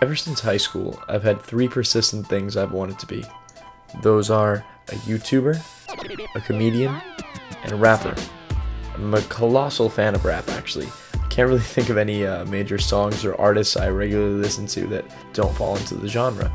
Ever since high school, I've had three persistent things I've wanted to be. Those are a YouTuber, a comedian, and a rapper. I'm a colossal fan of rap, actually. I can't really think of any major songs or artists I regularly listen to that don't fall into the genre.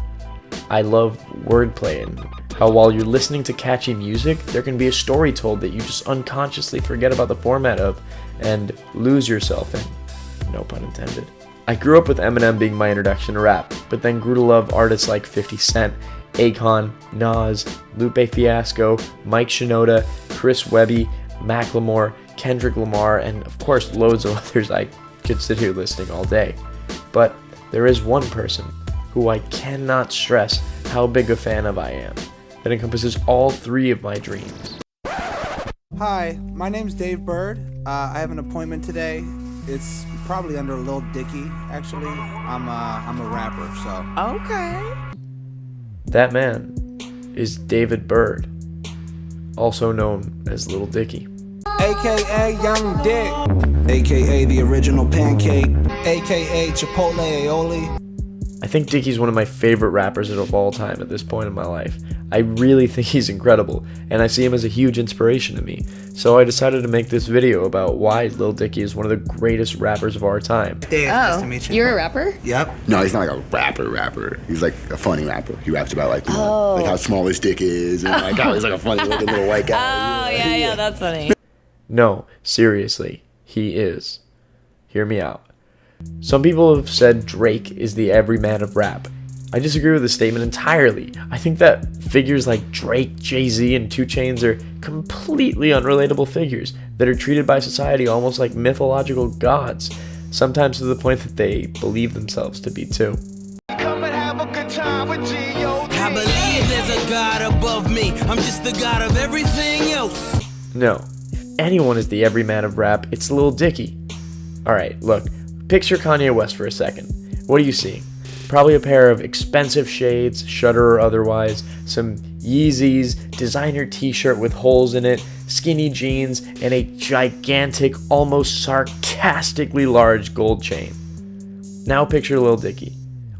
I love wordplay and how while you're listening to catchy music, there can be a story told that you just unconsciously forget about the format of and lose yourself in. No pun intended. I grew up with Eminem being my introduction to rap, but then grew to love artists like 50 Cent, Akon, Nas, Lupe Fiasco, Mike Shinoda, Chris Webby, Macklemore, Kendrick Lamar, and of course loads of others I could sit here listing all day. But there is one person who I cannot stress how big a fan of I am, that encompasses all three of my dreams. Hi, my name's Dave Burd. I have an appointment today. It's probably under Lil Dicky, actually. I'm a rapper, so. Okay. That man is David Burd, also known as Lil Dicky. AKA Young Dick. AKA the original pancake. AKA Chipotle aioli. I think Dicky's one of my favorite rappers of all time at this point in my life. I really think he's incredible, and I see him as a huge inspiration to me. So I decided to make this video about why Lil Dicky is one of the greatest rappers of our time. Dave, nice to meet you. You're a rapper? Yep. No, he's not like a rapper. He's like a funny rapper. He raps about like, like how small his dick is and like how he's like a funny looking little white guy. Oh, yeah, that's funny. No, seriously, he is. Hear me out. Some people have said Drake is the everyman of rap. I disagree with the statement entirely. I think that figures like Drake, Jay-Z, and 2 Chainz are completely unrelatable figures that are treated by society almost like mythological gods, sometimes to the point that they believe themselves to be too. Come and have a good time with G.O.D. I believe there's a God above me. I'm just the God of everything else. No, if anyone is the everyman of rap, it's Lil Dicky. Alright, look, picture Kanye West for a second. What are you seeing? Probably a pair of expensive shades, Shutter or otherwise, some Yeezys, designer t-shirt with holes in it, skinny jeans, and a gigantic, almost sarcastically large gold chain. Now picture Lil Dicky.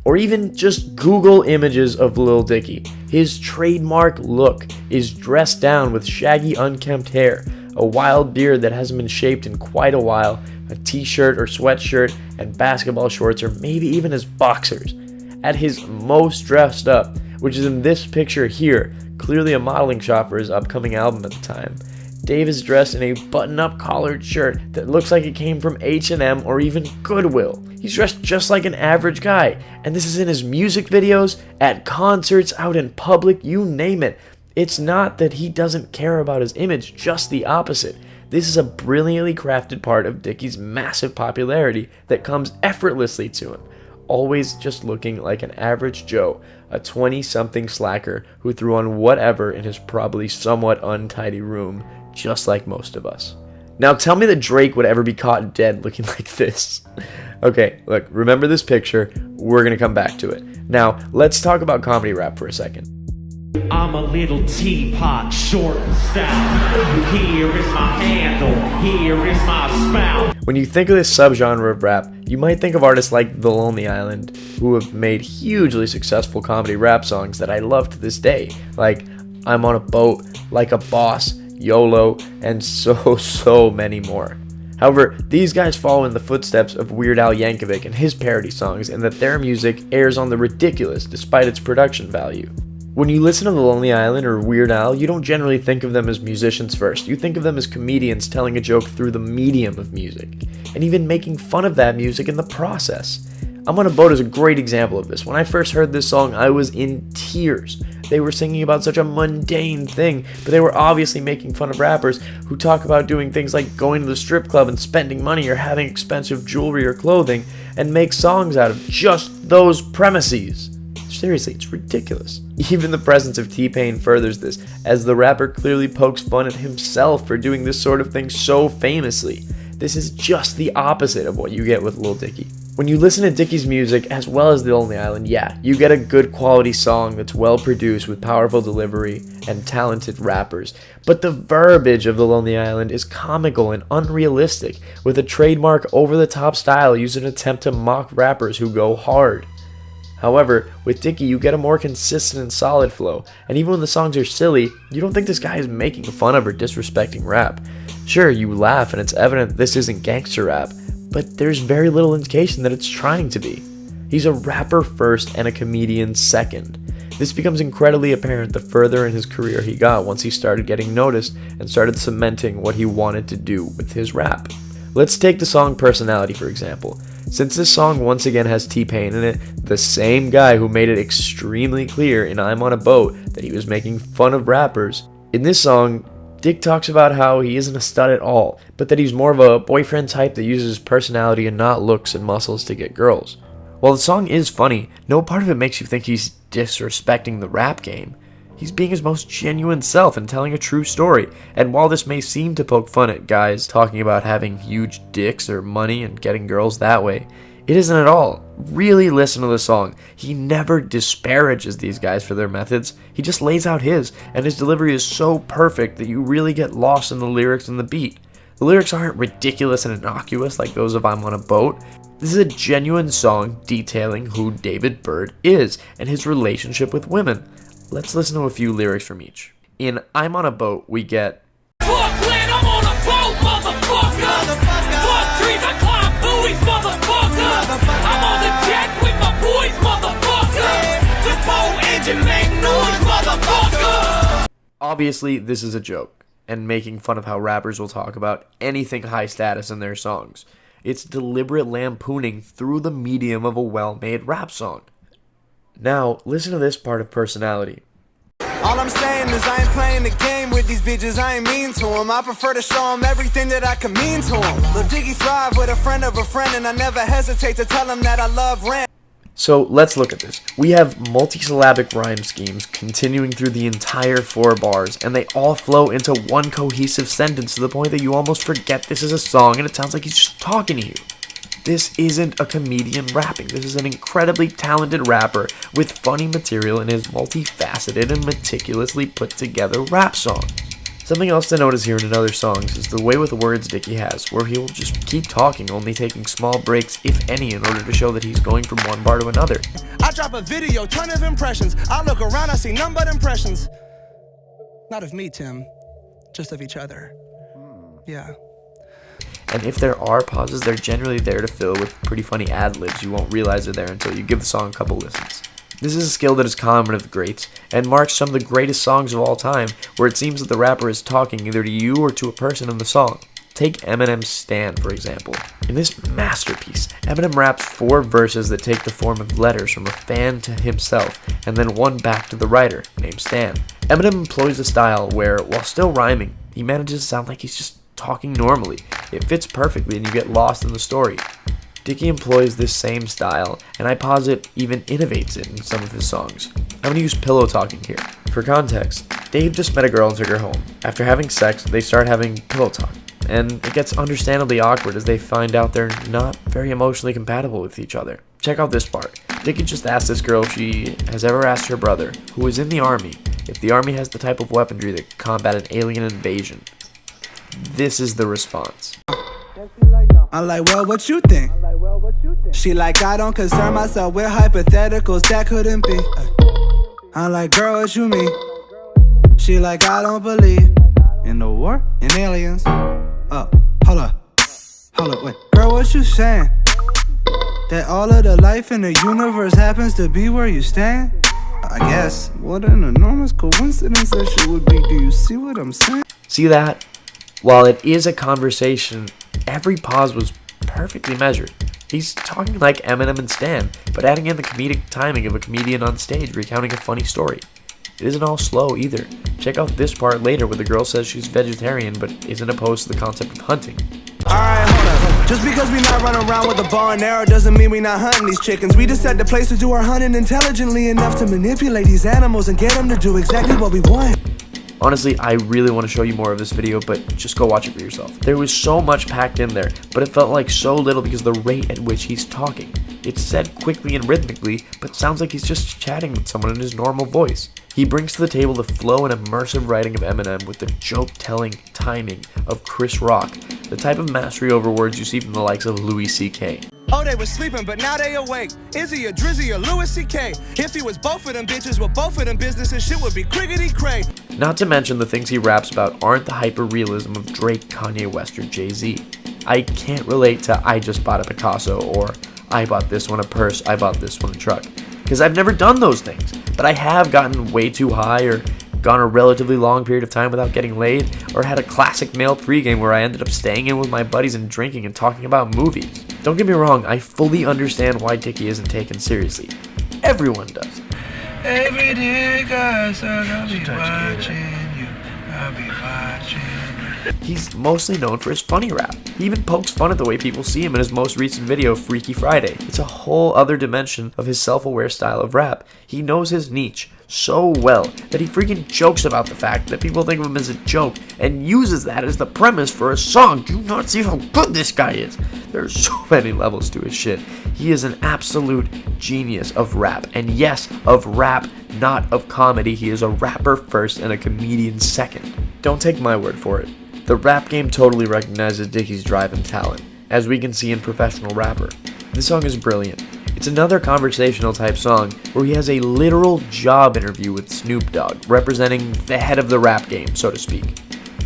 Or even just Google images of Lil Dicky. His trademark look is dressed down with shaggy unkempt hair, a wild beard that hasn't been shaped in quite a while, a t-shirt or sweatshirt, and basketball shorts, or maybe even his boxers. At his most dressed up, which is in this picture here, clearly a modeling shot for his upcoming album at the time, Dave is dressed in a button-up collared shirt that looks like it came from H&M or even Goodwill. He's dressed just like an average guy, and this is in his music videos, at concerts, out in public, you name it. It's not that he doesn't care about his image, just the opposite. This is a brilliantly crafted part of Dicky's massive popularity that comes effortlessly to him, always just looking like an average Joe, a 20-something slacker who threw on whatever in his probably somewhat untidy room, just like most of us. Now tell me that Drake would ever be caught dead looking like this. Okay, look, remember this picture, we're gonna come back to it. Now, let's talk about comedy rap for a second. I'm a little teapot, short and stout. Here is my handle, here is my spout. When you think of this subgenre of rap, you might think of artists like The Lonely Island, who have made hugely successful comedy rap songs that I love to this day, like I'm on a Boat, Like a Boss, YOLO, and so many more. However, these guys follow in the footsteps of Weird Al Yankovic and his parody songs, in that their music airs on the ridiculous despite its production value. When you listen to The Lonely Island or Weird Al, you don't generally think of them as musicians first. You think of them as comedians telling a joke through the medium of music, and even making fun of that music in the process. I'm on a Boat is a great example of this. When I first heard this song, I was in tears. They were singing about such a mundane thing, but they were obviously making fun of rappers who talk about doing things like going to the strip club and spending money or having expensive jewelry or clothing, and make songs out of just those premises. Seriously, it's ridiculous. Even the presence of T-Pain furthers this, as the rapper clearly pokes fun at himself for doing this sort of thing so famously. This is just the opposite of what you get with Lil Dicky. When you listen to Dicky's music, as well as The Lonely Island, yeah, you get a good quality song that's well produced with powerful delivery and talented rappers. But the verbiage of The Lonely Island is comical and unrealistic, with a trademark over-the-top style used in an attempt to mock rappers who go hard. However, with Dicky, you get a more consistent and solid flow, and even when the songs are silly, you don't think this guy is making fun of or disrespecting rap. Sure, you laugh and it's evident this isn't gangster rap, but there's very little indication that it's trying to be. He's a rapper first and a comedian second. This becomes incredibly apparent the further in his career he got once he started getting noticed and started cementing what he wanted to do with his rap. Let's take the song Personality for example. Since this song once again has T-Pain in it, the same guy who made it extremely clear in I'm on a Boat that he was making fun of rappers, in this song, Dick talks about how he isn't a stud at all, but that he's more of a boyfriend type that uses his personality and not looks and muscles to get girls. While the song is funny, no part of it makes you think he's disrespecting the rap game. He's being his most genuine self and telling a true story, and while this may seem to poke fun at guys talking about having huge dicks or money and getting girls that way, it isn't at all. Really listen to the song. He never disparages these guys for their methods, he just lays out his, and his delivery is so perfect that you really get lost in the lyrics and the beat. The lyrics aren't ridiculous and innocuous like those of I'm on a Boat. This is a genuine song detailing who David Burd is and his relationship with women. Let's listen to a few lyrics from each. In I'm on a Boat, we get Brooklyn, I'm on a boat, motherfucker. Fuck trees, I climb buoys, motherfucker. I'm on the jet with my boys, motherfucker. The boat engine make noise, motherfucker. Obviously, this is a joke, and making fun of how rappers will talk about anything high status in their songs. It's deliberate lampooning through the medium of a well-made rap song. Now, listen to this part of Personality. All I'm saying is I ain't playing the game with these bitches, I ain't mean to them. I prefer to show them everything that I can mean to them. Lil Dicky thrive with a friend of a friend, and I never hesitate to tell him that I love rant. So let's look at this. We have multisyllabic rhyme schemes continuing through the entire 4 bars, and they all flow into one cohesive sentence to the point that you almost forget this is a song and it sounds like he's just talking to you. This isn't a comedian rapping. This is an incredibly talented rapper with funny material in his multifaceted and meticulously put together rap song. Something else to notice here in other songs is the way with words Dicky has, where he will just keep talking, only taking small breaks, if any, in order to show that he's going from one bar to another. I drop a video, ton of impressions. I look around, I see none but impressions. Not of me, Tim, just of each other. Yeah. And if there are pauses, they're generally there to fill with pretty funny ad-libs you won't realize are there until you give the song a couple listens. This is a skill that is common of the greats, and marks some of the greatest songs of all time, where it seems that the rapper is talking either to you or to a person in the song. Take Eminem's Stan, for example. In this masterpiece, Eminem raps 4 verses that take the form of letters from a fan to himself, and then one back to the writer, named Stan. Eminem employs a style where, while still rhyming, he manages to sound like he's just talking normally. It fits perfectly and you get lost in the story. Dicky employs this same style, and I posit even innovates it in some of his songs. I'm going to use pillow talking here. For context, Dave just met a girl and took her home. After having sex, they start having pillow talk, and it gets understandably awkward as they find out they're not very emotionally compatible with each other. Check out this part. Dicky just asked this girl if she has ever asked her brother, who is in the army, if the army has the type of weaponry that can combat an alien invasion. This is the response. I'm like, well, what you think? She like, I don't concern myself with hypotheticals that couldn't be. I'm like, girl, what you mean? She like, I don't believe in the war, in aliens. Hold up, wait. Girl, what you saying? That all of the life in the universe happens to be where you stand? I guess. What an enormous coincidence that shit would be. Do you see what I'm saying? See that? While it is a conversation, every pause was perfectly measured. He's talking like Eminem and Stan, but adding in the comedic timing of a comedian on stage recounting a funny story. It isn't all slow either. Check out this part later where the girl says she's vegetarian but isn't opposed to the concept of hunting. Alright, hold up. Just because we not running around with a bow and arrow doesn't mean we not hunting these chickens. We just set the place to do our hunting intelligently enough to manipulate these animals and get them to do exactly what we want. Honestly, I really want to show you more of this video, but just go watch it for yourself. There was so much packed in there, but it felt like so little because of the rate at which he's talking. It's said quickly and rhythmically, but sounds like he's just chatting with someone in his normal voice. He brings to the table the flow and immersive writing of Eminem with the joke-telling timing of Chris Rock, the type of mastery over words you see from the likes of Louis C.K. Oh, they was sleeping, but now they awake. Is he a Drizzy or Louis C.K.? If he was both of them bitches, with both of them businesses, shit would be crickety cray. Not to mention the things he raps about aren't the hyper-realism of Drake, Kanye West, or Jay-Z. I can't relate to I just bought a Picasso or I bought this one a purse, I bought this one a truck. Because I've never done those things. But I have gotten way too high or gone a relatively long period of time without getting laid, or had a classic male pregame where I ended up staying in with my buddies and drinking and talking about movies. Don't get me wrong, I fully understand why Dicky isn't taken seriously. Everyone does. Every day, guys, I'll be watching you. I'll be watching you. He's mostly known for his funny rap. He even pokes fun at the way people see him in his most recent video, Freaky Friday. It's a whole other dimension of his self-aware style of rap. He knows his niche so well that he freaking jokes about the fact that people think of him as a joke and uses that as the premise for a song. Do you not see how good this guy is? There's so many levels to his shit. He is an absolute genius of rap. And yes, of rap, not of comedy. He is a rapper first and a comedian second. Don't take my word for it. The rap game totally recognizes Dicky's drive and talent, as we can see in Professional Rapper. This song is brilliant. It's another conversational type song where he has a literal job interview with Snoop Dogg, representing the head of the rap game, so to speak.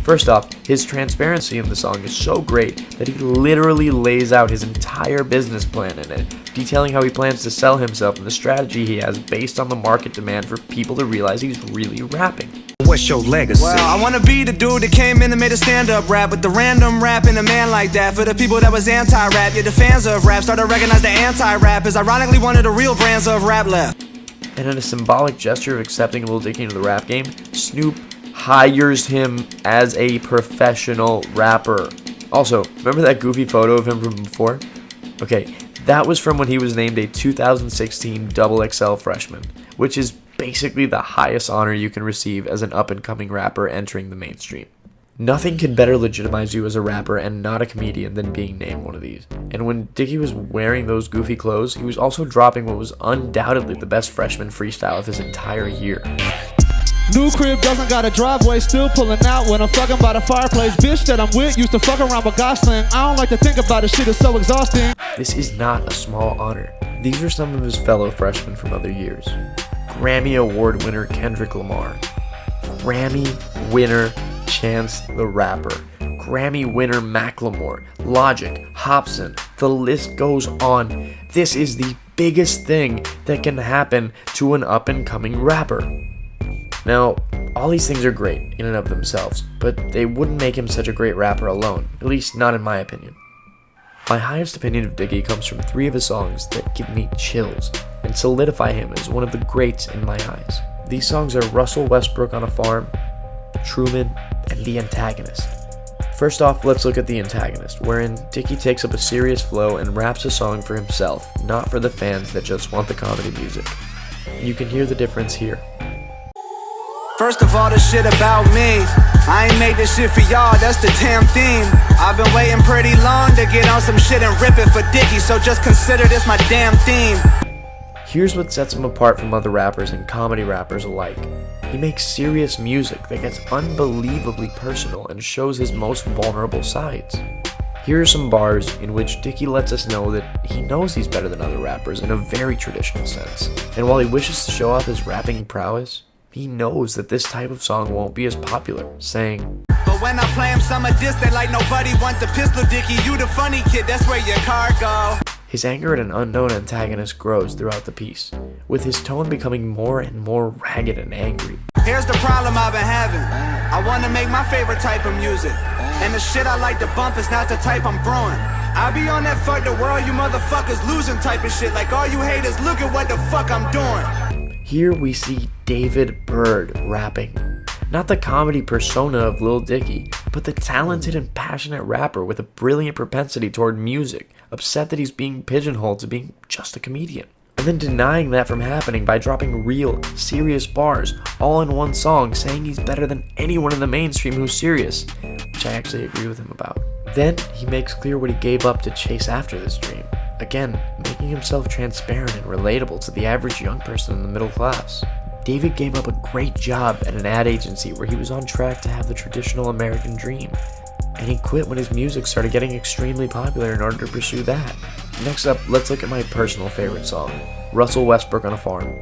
First off, his transparency in the song is so great that he literally lays out his entire business plan in it, detailing how he plans to sell himself and the strategy he has based on the market demand for people to realize he's really rapping. What's your legacy? Well, I wanna be the dude that came in and made a stand-up rap with the random rap and a man like that. For the people that was anti-rap, yeah, the fans of rap started to recognize the anti-rap is ironically one of the real brands of rap left. And in a symbolic gesture of accepting Lil Dicky into the rap game, Snoop hires him as a professional rapper. Also, remember that goofy photo of him from before? Okay, that was from when he was named a 2016 XXL freshman, which is basically the highest honor you can receive as an up-and-coming rapper entering the mainstream. Nothing can better legitimize you as a rapper and not a comedian than being named one of these. And when Dicky was wearing those goofy clothes, he was also dropping what was undoubtedly the best freshman freestyle of his entire year. New crib doesn't got a driveway, still pulling out when I'm fucking by the fireplace. Bitch that I'm with used to fuck around with Gosling. I don't like to think about it, shit is so exhausting. This is not a small honor. These are some of his fellow freshmen from other years. Grammy Award winner Kendrick Lamar, Grammy winner Chance the Rapper, Grammy winner Macklemore, Logic, Hopsin, the list goes on. This is the biggest thing that can happen to an up-and-coming rapper. Now, all these things are great in and of themselves, but they wouldn't make him such a great rapper alone, at least not in my opinion. My highest opinion of Dicky comes from 3 of his songs that give me chills and solidify him as one of the greats in my eyes. These songs are Russell Westbrook on a Farm, Truman, and The Antagonist. First off, let's look at The Antagonist, wherein Dicky takes up a serious flow and raps a song for himself, not for the fans that just want the comedy music. You can hear the difference here. First of all, this shit about me. I ain't made this shit for y'all, that's the damn theme. I've been waiting pretty long to get on some shit and rip it for Dicky, so just consider this my damn theme. Here's what sets him apart from other rappers and comedy rappers alike. He makes serious music that gets unbelievably personal and shows his most vulnerable sides. Here are some bars in which Dicky lets us know that he knows he's better than other rappers in a very traditional sense. And while he wishes to show off his rapping prowess, he knows that this type of song won't be as popular, saying, But when I play him some of this, they like nobody want the pistol, Dicky. You the funny kid, that's where your car go. His anger at an unknown antagonist grows throughout the piece, with his tone becoming more and more ragged and angry. Here's the problem I've been having. I want to make my favorite type of music, and the shit I like to bump is not the type I'm brewing. I be on that fuck the world, you motherfuckers losing type of shit. Like all you haters, look at what the fuck I'm doing. Here we see David Burd rapping. Not the comedy persona of Lil Dicky, but the talented and passionate rapper with a brilliant propensity toward music, upset that he's being pigeonholed to being just a comedian. And then denying that from happening by dropping real, serious bars, all in one song, saying he's better than anyone in the mainstream who's serious, which I actually agree with him about. Then he makes clear what he gave up to chase after this dream. Again, making himself transparent and relatable to the average young person in the middle class. David gave up a great job at an ad agency where he was on track to have the traditional American dream, and he quit when his music started getting extremely popular in order to pursue that. Next up, let's look at my personal favorite song, Russell Westbrook on a Farm.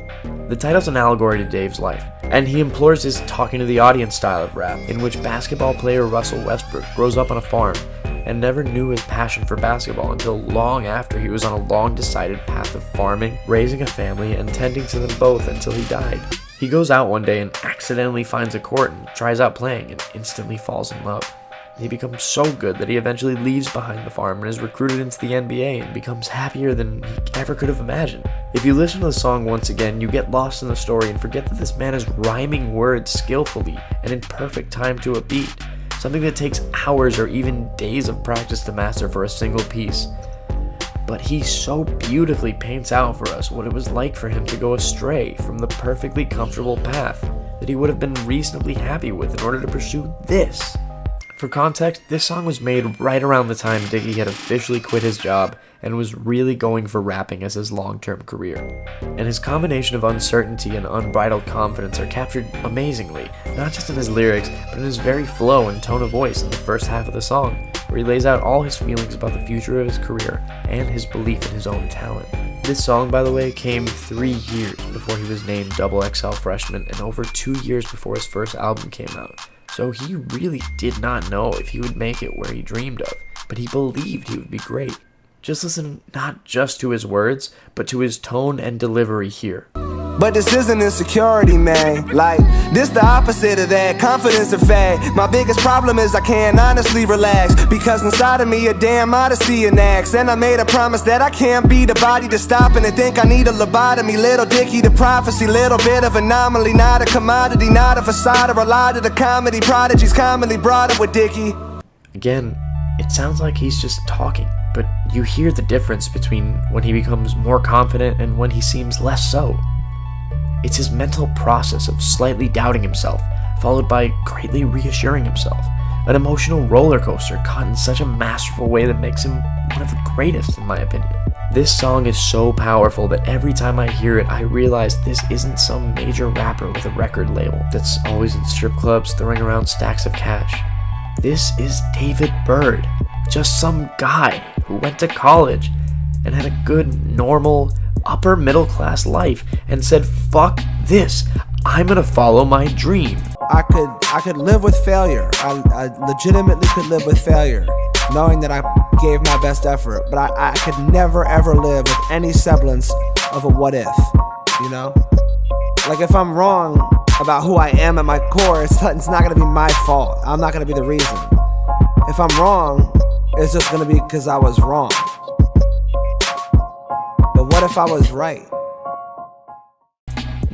The title's an allegory to Dave's life, and he implores his talking to the audience style of rap, in which basketball player Russell Westbrook grows up on a farm and never knew his passion for basketball until long after he was on a long decided path of farming, raising a family, and tending to them both until he died. He goes out one day and accidentally finds a court and tries out playing and instantly falls in love. He becomes so good that he eventually leaves behind the farm and is recruited into the NBA and becomes happier than he ever could have imagined. If you listen to the song once again, you get lost in the story and forget that this man is rhyming words skillfully and in perfect time to a beat, something that takes hours or even days of practice to master for a single piece. But he so beautifully paints out for us what it was like for him to go astray from the perfectly comfortable path that he would have been reasonably happy with in order to pursue this. For context, this song was made right around the time Dicky had officially quit his job and was really going for rapping as his long-term career. And his combination of uncertainty and unbridled confidence are captured amazingly, not just in his lyrics, but in his very flow and tone of voice in the first half of the song, where he lays out all his feelings about the future of his career and his belief in his own talent. This song, by the way, came 3 years before he was named XXL Freshman and over 2 years before his first album came out. So he really did not know if he would make it where he dreamed of, but he believed he would be great. Just listen not just to his words, but to his tone and delivery here. But this isn't insecurity, man. Like, this the opposite of that. Confidence and fad. My biggest problem is I can't honestly relax, because inside of me a damn odyssey and acts. And I made a promise that I can't be the body to stop and to think I need a lobotomy. Little Dicky the prophecy, little bit of anomaly. Not a commodity, not a facade or a lie to the comedy. Prodigies commonly brought up with Dicky. Again, it sounds like he's just talking, but you hear the difference between when he becomes more confident and when he seems less so. It's his mental process of slightly doubting himself, followed by greatly reassuring himself. An emotional roller coaster caught in such a masterful way that makes him one of the greatest, in my opinion. This song is so powerful that every time I hear it, I realize this isn't some major rapper with a record label that's always in strip clubs throwing around stacks of cash. This is David Burd, just some guy who went to college and had a good, normal, upper middle class life and said, fuck this, I'm gonna follow my dream. I could live with failure. I legitimately could live with failure, knowing that I gave my best effort, but I could never ever live with any semblance of a what if, you know? Like, if I'm wrong about who I am at my core, it's not gonna be my fault. I'm not gonna be the reason. If I'm wrong, it's just gonna be because I was wrong. But what if I was right?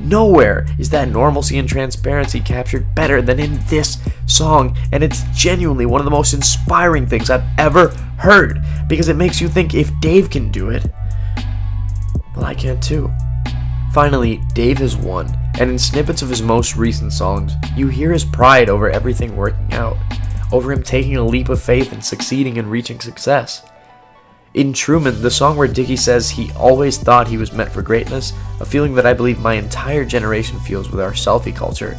Nowhere is that normalcy and transparency captured better than in this song, and it's genuinely one of the most inspiring things I've ever heard, because it makes you think if Dave can do it, well, I can too. Finally, Dave has won, and in snippets of his most recent songs, you hear his pride over everything working out, over him taking a leap of faith and succeeding and reaching success. In Truman, the song where Dicky says he always thought he was meant for greatness, a feeling that I believe my entire generation feels with our selfie culture,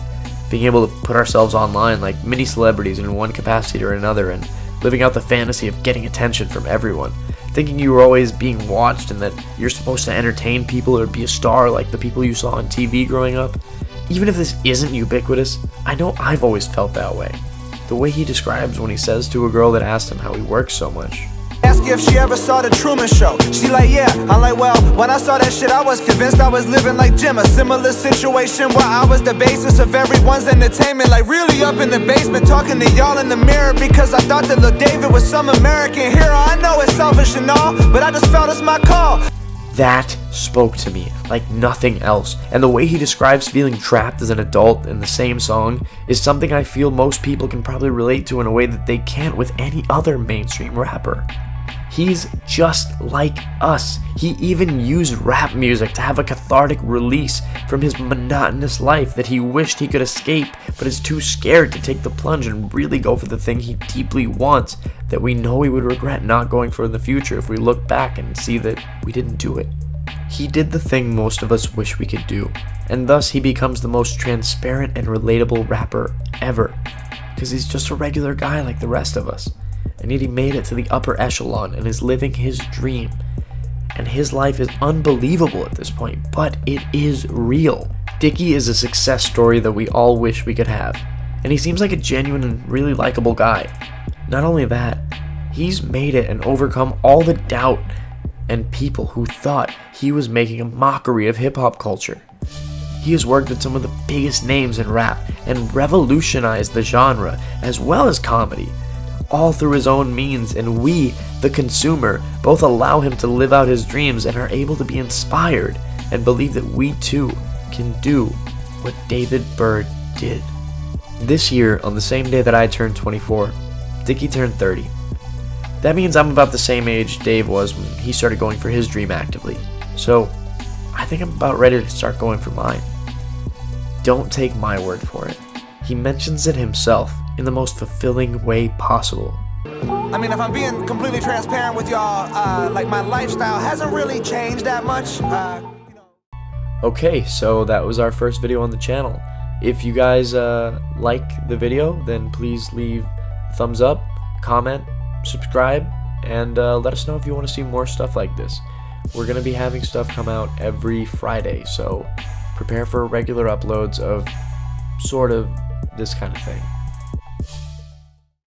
being able to put ourselves online like mini celebrities in one capacity or another and living out the fantasy of getting attention from everyone, thinking you were always being watched and that you're supposed to entertain people or be a star like the people you saw on TV growing up. Even if this isn't ubiquitous, I know I've always felt that way. The way he describes when he says to a girl that asked him how he works so much, Ask if she ever saw the Truman Show. She like, yeah. I'm like, well, when I saw that shit, I was convinced I was living like Jim. A similar situation where I was the basis of everyone's entertainment. Like, really up in the basement, talking to y'all in the mirror, because I thought that Lil David was some American hero. I know it's selfish and all, but I just felt it's my call. That spoke to me like nothing else, and the way he describes feeling trapped as an adult in the same song is something I feel most people can probably relate to in a way that they can't with any other mainstream rapper. He's just like us. He even used rap music to have a cathartic release from his monotonous life that he wished he could escape, but is too scared to take the plunge and really go for the thing he deeply wants that we know he would regret not going for in the future if we look back and see that we didn't do it. He did the thing most of us wish we could do, and thus he becomes the most transparent and relatable rapper ever. because he's just a regular guy like the rest of us. And yet he made it to the upper echelon and is living his dream. And his life is unbelievable at this point, but it is real. Dicky is a success story that we all wish we could have. And he seems like a genuine and really likable guy. Not only that, he's made it and overcome all the doubt and people who thought he was making a mockery of hip-hop culture. He has worked with some of the biggest names in rap and revolutionized the genre as well as comedy, all through his own means, and we, the consumer, both allow him to live out his dreams and are able to be inspired and believe that we too can do what David Burd did. This year, on the same day that I turned 24, Dicky turned 30. That means I'm about the same age Dave was when he started going for his dream actively. So, I think I'm about ready to start going for mine. Don't take my word for it. He mentions it himself in the most fulfilling way possible. I mean, if I'm being completely transparent with y'all, like my lifestyle hasn't really changed that much. Okay, so that was our first video on the channel. If you guys like the video, then please leave a thumbs up, comment, subscribe, and let us know if you want to see more stuff like this. We're going to be having stuff come out every Friday, so prepare for regular uploads of sort of this kind of thing.